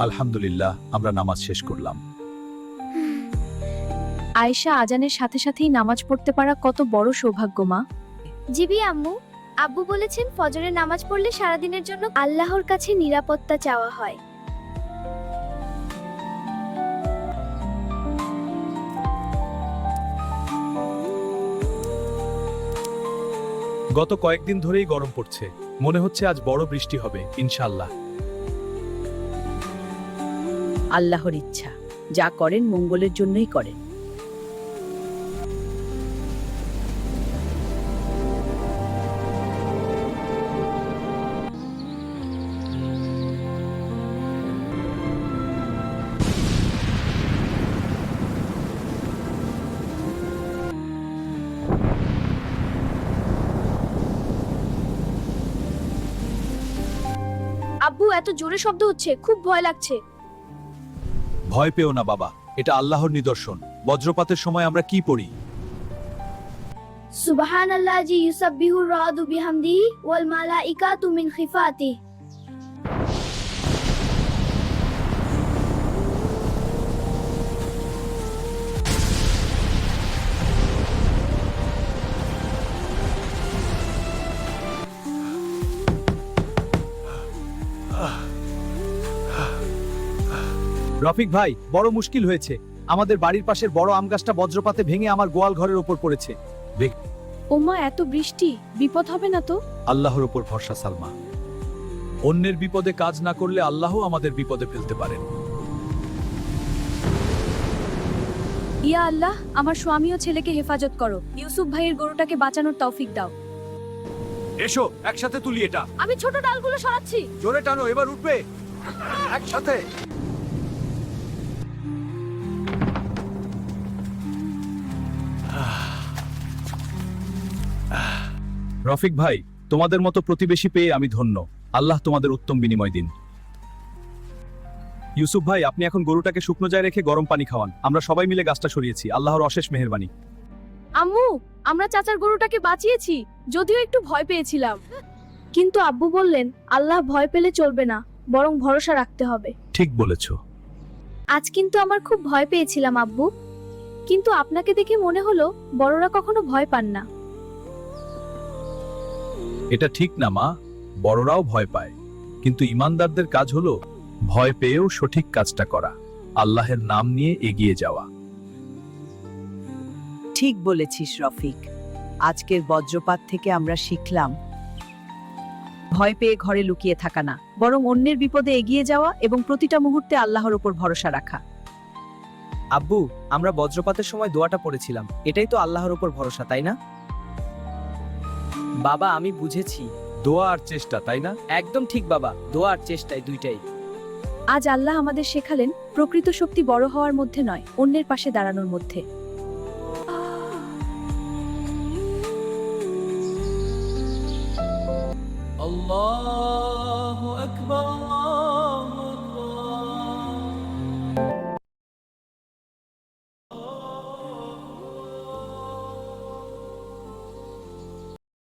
আলহামদুলিল্লাহ, আমরা নামাজ শেষ করলাম। আয়েশা আজানের সাথে সাথেই নামাজ পড়তে পারা কত বড় সৌভাগ্য মা। জিবি আম্মু, আব্বু বলেছেন ফজরের নামাজ পড়লে সারাদিনের জন্য আল্লাহর কাছে নিরাপত্তা চাওয়া হয়। গত কয়েকদিন ধরেই গরম পড়ছে, মনে হচ্ছে আজ বড় বৃষ্টি হবে ইনশাআল্লাহ। আল্লাহর ইচ্ছা, যা করেন মঙ্গলের জন্যই করেন। আব্বু, এত জোরে শব্দ হচ্ছে, খুব ভয় লাগছে। ভয় পেও না বাবা, এটা আল্লাহর নিদর্শন। বজ্রপাতের সময় আমরা কি পড়ি? সুবহানাল্লাহি ইউসাব্বিহুর রাদু বিহামদিহি ওয়াল মালাইকাতু মিন খিফাতিহি। রফিক ভাই, বড় মুশকিল হয়েছে। আমাদের বাড়ির পাশের বড় আম গাছটা বজ্রপাতে ভেঙে আমার গোয়াল ঘরের উপর পড়েছে। ওমা, এত বৃষ্টি, বিপদ হবে না তো? আল্লাহর উপর ভরসা সালমা। অন্যের বিপদে কাজ না করলে আল্লাহ আমাদের বিপদে ফেলতে পারেন। ইয়া আল্লাহ, আমার স্বামী ও ছেলেকে হেফাজত করো। ইউসুফ ভাইয়ের গরুটাকে বাঁচানোর তৌফিক দাও। এসো একসাথে তুলি এটা। আমি ছোট ডালগুলো সরাচ্ছি। জোরে টানো, এবার উঠবে একসাথে। রফিক ভাই, তোমাদের মতো প্রতিবেশী পেয়ে আমি ধন্য। আল্লাহ তোমাদের উত্তম বিনিময় দিন। ইউসুফ ভাই, আপনি এখন গরুটাকে শুকনো জায়গায় রেখে গরম পানি খাওয়ান। আমরা সবাই মিলে গাছটা সরিয়েছি। আল্লাহর অশেষ মেহেরবানি। আম্মু, আমরা চাচার গরুটাকে বাঁচিয়েছি, যদিও একটু ভয় পেয়েছিলাম। কিন্তু আব্বু বললেন আল্লাহ ভয় পেলে চলবে না, বরং ভরসা রাখতে হবে। ঠিক বলেছো। আজ কিন্তু আমার খুব ভয় পেয়েছিলাম আব্বু, কিন্তু আপনাকে দেখে মনে হলো বড়রা কখনো ভয় পান না। এটা ঠিক না মা, বড়রাও ভয় পায়, কিন্তু ইমানদারদের কাজ হলো ভয় পেয়েও সঠিক কাজটা করা, আল্লাহের নাম নিয়ে এগিয়ে যাওয়া। ঠিক বলেছিস রফিক। আজকের বজ্রপাত থেকে আমরা শিখলাম ভয় পেয়ে ঘরে লুকিয়ে থাকা না, বরং অন্যের বিপদে এগিয়ে যাওয়া এবং প্রতিটা মুহূর্তে আল্লাহর উপর ভরসা রাখা। আব্বু, আমরা বজ্রপাতের সময় দোয়াটা পড়েছিলাম, এটাই তো আল্লাহর উপর ভরসা, তাই না? বাবা, আমি বুঝেছি। দোয়া আর চেষ্টা, তাই না? একদম ঠিক বাবা, দোয়া আর চেষ্টায় দুইটাই। আজ আল্লাহ আমাদের শেখালেন প্রকৃত শক্তি বড় হওয়ার মধ্যে নয়, অন্যের পাশে দাঁড়ানোর মধ্যে। আল্লাহু আকবার।